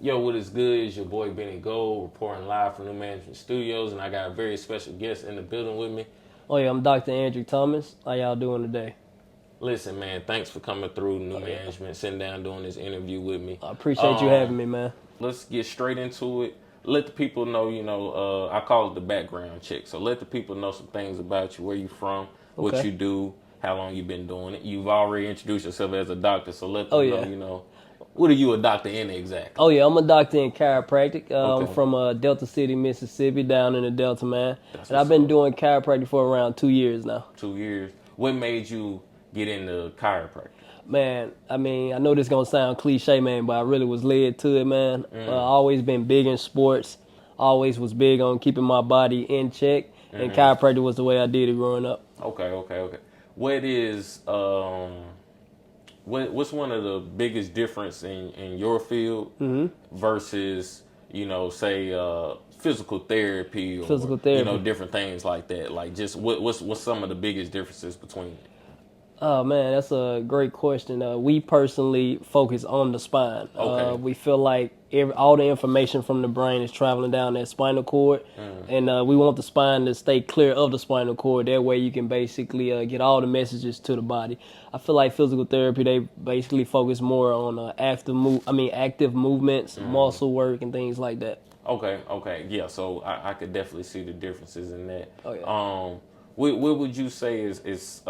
Yo, what is good? It's your boy Benny Gold reporting live from New Management Studios, and I got a very special guest in the building with me. Oh yeah, I'm Dr. Andric Thomas. How y'all doing today? Listen, man, thanks for coming through New Management, sitting down doing this interview with me. I appreciate you having me, man. Let's get straight into it. Let the people know, I call it the background check. So let the people know some things about you, where you from, what Okay. you do, how long you've been doing it. You've already introduced yourself as a doctor, so let them know, what are you a doctor in exactly? Oh yeah, I'm a doctor in chiropractic. I'm Okay. from Delta City, Mississippi, down in the Delta, man. That's And I've what's been up. doing chiropractic for around 2 years now. 2 years. What made you get into chiropractic? Man, I know this gonna sound cliche, man, but I really was led to it, man. Always been big in sports. Always was big on keeping my body in check. And chiropractic was the way I did it growing up. Okay. What is what's one of the biggest difference in your field versus say physical therapy or Physical therapy. different things like that? Like just what's some of the biggest differences between it? Oh man, that's a great question. We personally focus on the spine. Okay. We feel like all the information from the brain is traveling down that spinal cord, and we want the spine to stay clear of the spinal cord. That way, you can basically get all the messages to the body. I feel like physical therapy, they basically focus more on active movements, muscle work, and things like that. Okay. Yeah, so I could definitely see the differences in that. Oh yeah. What would you say is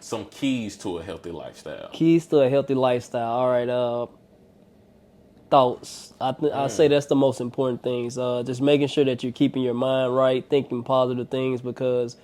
some keys to a healthy lifestyle? Keys to a healthy lifestyle. All right. Thoughts. I say that's the most important things. Just making sure that you're keeping your mind right, thinking positive things, because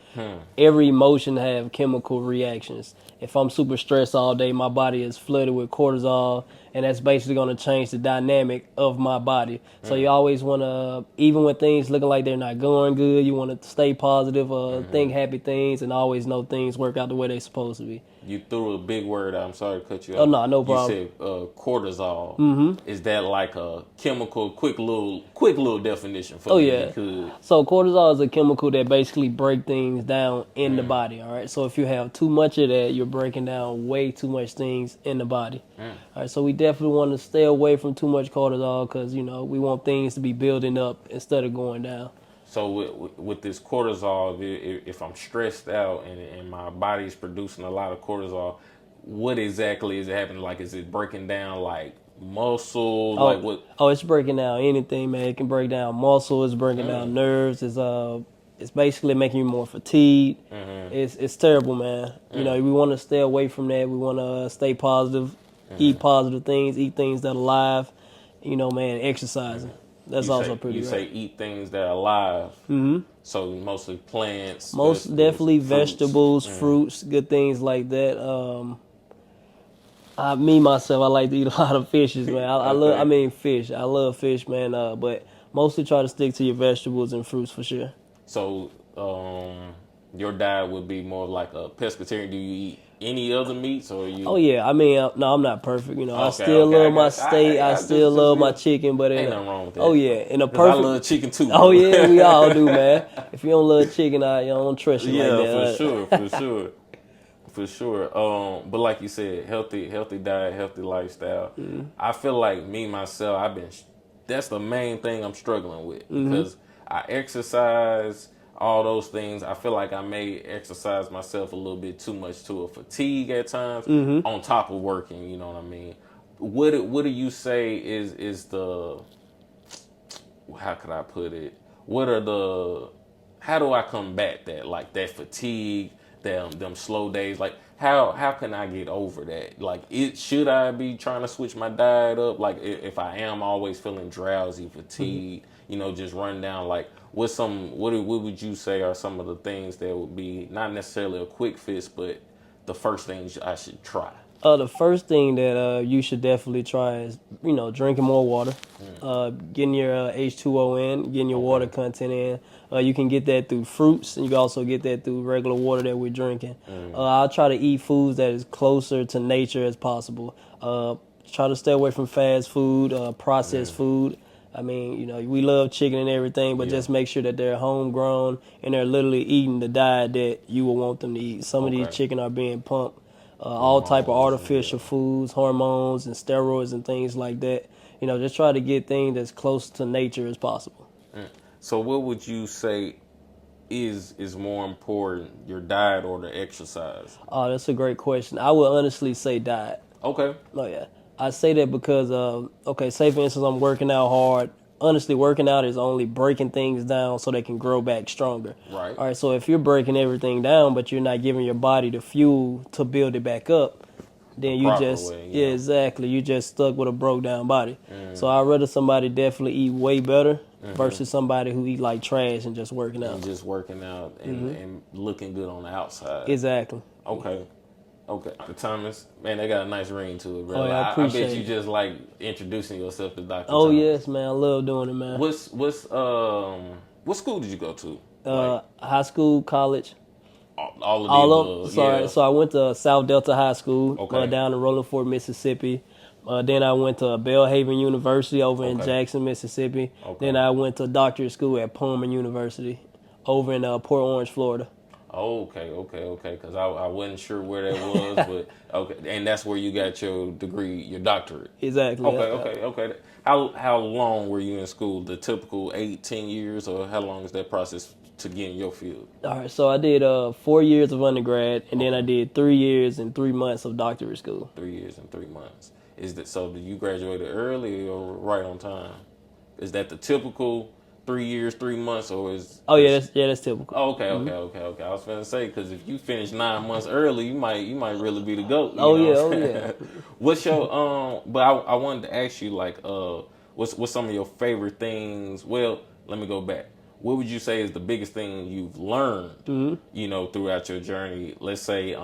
every emotion have chemical reactions. If I'm super stressed all day, my body is flooded with cortisol, and that's basically going to change the dynamic of my body. So you always want to, even when things looking like they're not going good, you want to stay positive, think happy things, and always know things work out the way they're supposed to be. You threw a big word out. I'm sorry to cut you Oh off. no, no problem. You said cortisol. Is that like a chemical? Quick little definition for Oh me, yeah. if you could. So cortisol is a chemical that basically breaks things down in the body. All right. So if you have too much of that, you're breaking down way too much things in the body. All right. So we definitely want to stay away from too much cortisol, because we want things to be building up instead of going down. So with this cortisol, if I'm stressed out and my body's producing a lot of cortisol, what exactly is happening? Like, is it breaking down like muscle? Like what? Oh, it's breaking down anything, man. It can break down muscle. It's breaking down nerves. It's basically making you more fatigued. It's terrible, man. We want to stay away from that. We want to stay positive, eat positive things, eat things that are alive. Man, exercising. That's also pretty You great. say eat things that are alive. So mostly plants. Most definitely fruits. vegetables, fruits, good things like that. Myself, I like to eat a lot of fishes, man. Fish. I love fish, man. But mostly try to stick to your vegetables and fruits for sure. So your diet would be more like a pescatarian. Do you eat any other meats, or you? Oh yeah, no, I'm not perfect. I Okay, still okay, love my I steak. I still love my chicken, but ain't nothing wrong with that. Oh yeah, in a 'Cause perfect. I love chicken too. Oh bro. yeah, we all do, man. If you don't love chicken, I don't trust you like that. For sure. But like you said, healthy diet, healthy lifestyle. I feel like me myself, that's the main thing I'm struggling with, because I exercise, all those things. I feel like I may exercise myself a little bit too much to a fatigue at times, on top of working. You know what I mean? What do you say is the, how could I put it? How do I combat that? Like that fatigue, them slow days. Like how can I get over that? Like should I be trying to switch my diet up? Like if I am always feeling drowsy, fatigued, just run down. Like what would you say are some of the things that would be not necessarily a quick fix, but the first things I should try? The first thing that you should definitely try is, drinking more water, getting your H2O in, getting your water content in. You can get that through fruits, and you can also get that through regular water that we're drinking. I'll try to eat foods that is closer to nature as possible. Try to stay away from fast food, processed food. We love chicken and everything, but just make sure that they're homegrown and they're literally eating the diet that you would want them to eat. Some of these chicken are being pumped. all type of Hormones, artificial foods, hormones, and steroids and things like that. Just try to get things as close to nature as possible. So what would you say is more important, your diet or the exercise? Oh, that's a great question. I would honestly say diet. Okay. Oh yeah, I say that because okay, say for instance I'm working out hard. Honestly, working out is only breaking things down so they can grow back stronger. Right. All right, so if you're breaking everything down, but you're not giving your body the fuel to build it back up, then you Proper just way, yeah, exactly. You just stuck with a broke down body. So I'd rather somebody definitely eat way better versus somebody who eat like trash and just working out. And just working out and looking good on the outside. Exactly. Okay. Okay. Thomas, man, they got a nice ring to it, bro. Oh, yeah, I I appreciate bet you it. just like introducing yourself to Dr. Oh Thomas. yes, man. I love doing it, man. What school did you go to? High school, college. All of All the of above. sorry, Yeah. so I went to South Delta High School Okay. down in Rolling Fork, Mississippi. Then I went to Belhaven University over in Okay. Jackson, Mississippi. Okay. Then I went to Doctorate School at Pullman University over in Port Orange, Florida. Okay. Because I wasn't sure where that was, but okay. And that's where you got your degree, your doctorate. Exactly. Okay. How long were you in school? The typical 8-10 years, or how long is that process to get in your field? All right, so I did 4 years of undergrad, and then I did 3 years and 3 months of doctorate school. 3 years and 3 months. Is that so? Did you graduated early or right on time? Is that the typical 3 years, 3 months, or is? Oh yeah, that's typical. Oh, okay. I was gonna say, because if you finish 9 months early, you might really be the GOAT. You Oh know yeah, what I'm oh saying? yeah. What's your But I wanted to ask you, like, what's some of your favorite things? Well, let me go back. What would you say is the biggest thing you've learned, throughout your journey? Let's say,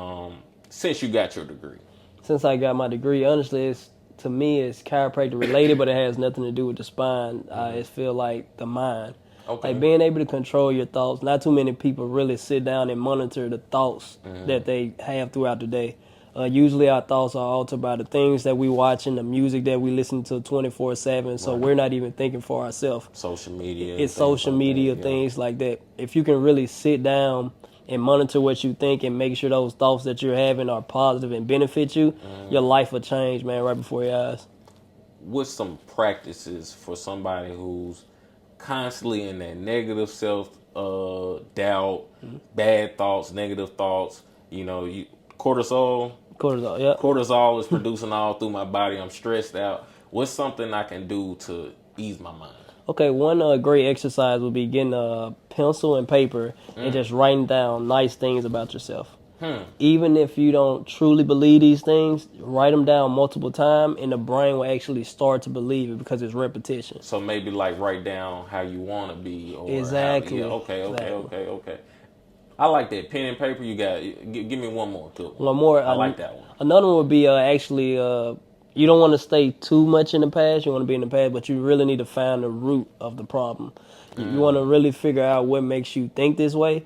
since you got your degree. Since I got my degree, honestly, to me it's chiropractic related, but it has nothing to do with the spine. I just feel like the mind. Okay. Like being able to control your thoughts. Not too many people really sit down and monitor the thoughts that they have throughout the day. Usually our thoughts are altered by the things that we watch and the music that we listen to 24/7. So we're not even thinking for ourselves. Social media. It's social media, things like that. If you can really sit down and monitor what you think and make sure those thoughts that you're having are positive and benefit you, your life will change, man, right before your eyes. What's some practices for somebody who's constantly in that negative self doubt, bad thoughts, negative thoughts? Cortisol. Cortisol, yeah. Cortisol is producing all through my body. I'm stressed out. What's something I can do to ease my mind? Okay, one great exercise would be getting a pencil and paper and just writing down nice things about yourself. Even if you don't truly believe these things, write them down multiple times, and the brain will actually start to believe it because it's repetition. So maybe like write down how you want to be. Or Exactly. Okay. I like that. Pen and paper, you got. Give me one more. Good one. One more. I like that one. Another one would be actually you don't want to stay too much in the past. You want to be in the past, but you really need to find the root of the problem. You want to really figure out what makes you think this way.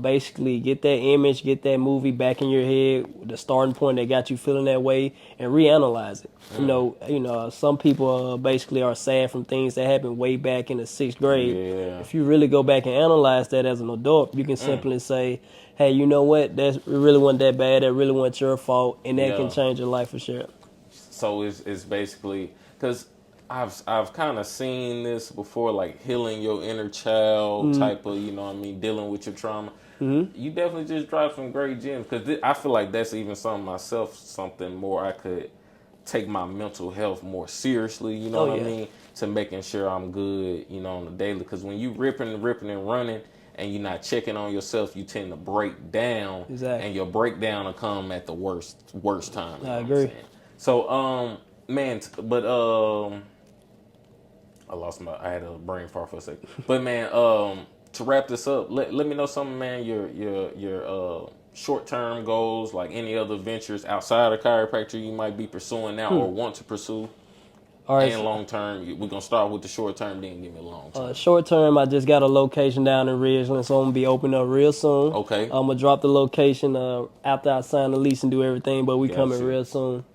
Basically, get that image, get that movie back in your head, the starting point that got you feeling that way, and reanalyze it. Some people basically are sad from things that happened way back in the 6th grade. Yeah. If you really go back and analyze that as an adult, you can simply say, hey, you know what? It really wasn't that bad. That really wasn't your fault, and that can change your life for sure. So it's basically, because I've kind of seen this before, like healing your inner child type of, dealing with your trauma. You definitely just dropped some great gems, because I feel like that's even something more I could take my mental health more seriously, I mean, to making sure I'm good, on the daily. Because when you ripping and running and you're not checking on yourself, you tend to break down. Exactly. And your breakdown will come at the worst time. I agree. So, I had a brain fart for a second. But man, to wrap this up, let me know something, man. Your short-term goals, like any other ventures outside of chiropractic you might be pursuing now or want to pursue. All right. And long-term, we're gonna start with the short-term, then give me a long-term. Short-term, I just got a location down in Ridgeland, so I'm gonna be opening up real soon. Okay. I'm gonna drop the location after I sign the lease and do everything, but we coming real soon.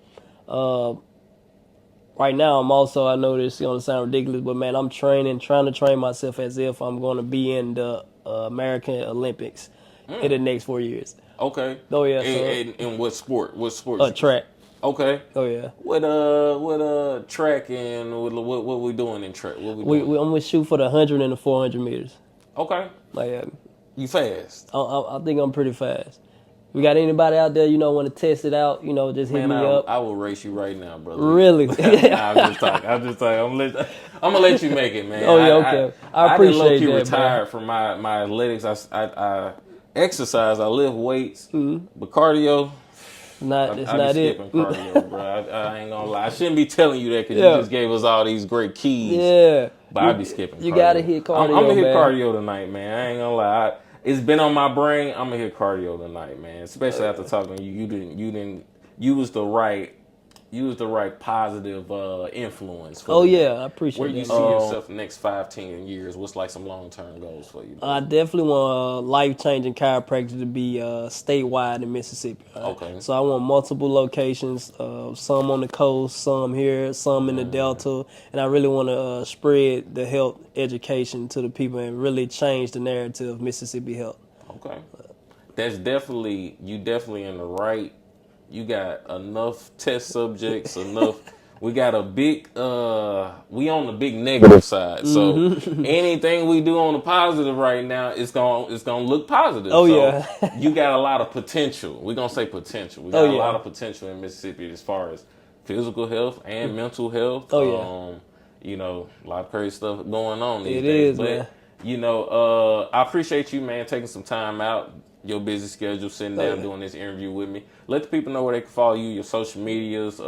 Right now, I know this is going to sound ridiculous, but man, I'm trying to train myself as if I'm going to be in the American Olympics in the next 4 years. Okay. Oh yeah, In what sport? What sport? track. Okay. Oh yeah. What track and what we doing in track? What we doing? I'm gonna shoot for the 100 and the 400 meters. Okay. Like, You fast? I think I'm pretty fast. We got anybody out there, want to test it out? Just hit Man, me up. I will race you right now, brother. Really? Nah, I'm just talking. I'm gonna let you make it, man. Oh yeah, okay. I appreciate I didn't that, retired from my athletics. I exercise. I lift weights, but cardio. It's not I it. be skipping cardio, bro. I ain't gonna lie. I shouldn't be telling you that because Yeah. you just gave us all these great keys. Yeah. But I be skipping. You cardio. gotta hit cardio. I'm gonna hit man. cardio tonight, man. I ain't gonna lie. It's been on my brain. I'm gonna hit cardio tonight, man. Especially after talking to you. You was the right positive influence. For Yeah, I appreciate Where that. you see yourself the next 5-10 years? What's like some long-term goals for you? I definitely want life-changing chiropractic to be statewide in Mississippi. Right? Okay. So I want multiple locations, some on the coast, some here, some in the Delta, and I really want to spread the health education to the people and really change the narrative of Mississippi health. Okay. You definitely in the right. You got enough test subjects, enough. We got a big, we on the big negative side. So anything we do on the positive right now, it's gonna look positive. Oh, so yeah. You got a lot of potential. We're gonna say potential. We got a lot of potential in Mississippi as far as physical health and mental health. Oh, yeah. A lot of crazy stuff going on these It days. is, But man. I appreciate you, man, taking some time out. Your busy schedule, sitting down doing this interview with me. Let the people know where they can follow you, your social medias,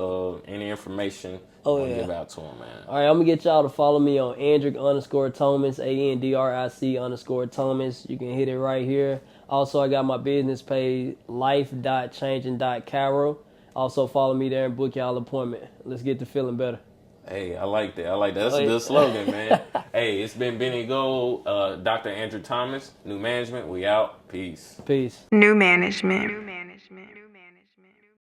any information you want to give out to them, man. All right, I'm going to get y'all to follow me on Andric_Thomas, ANDRIC_Thomas. You can hit it right here. Also, I got my business page, life.changing.caro. Also, follow me there and book y'all appointment. Let's get to feeling better. Hey, I like that. That's a good slogan, man. Hey, it's been Benny Gold, Dr. Andrew Thomas, New Management. We out. Peace. Peace. New management.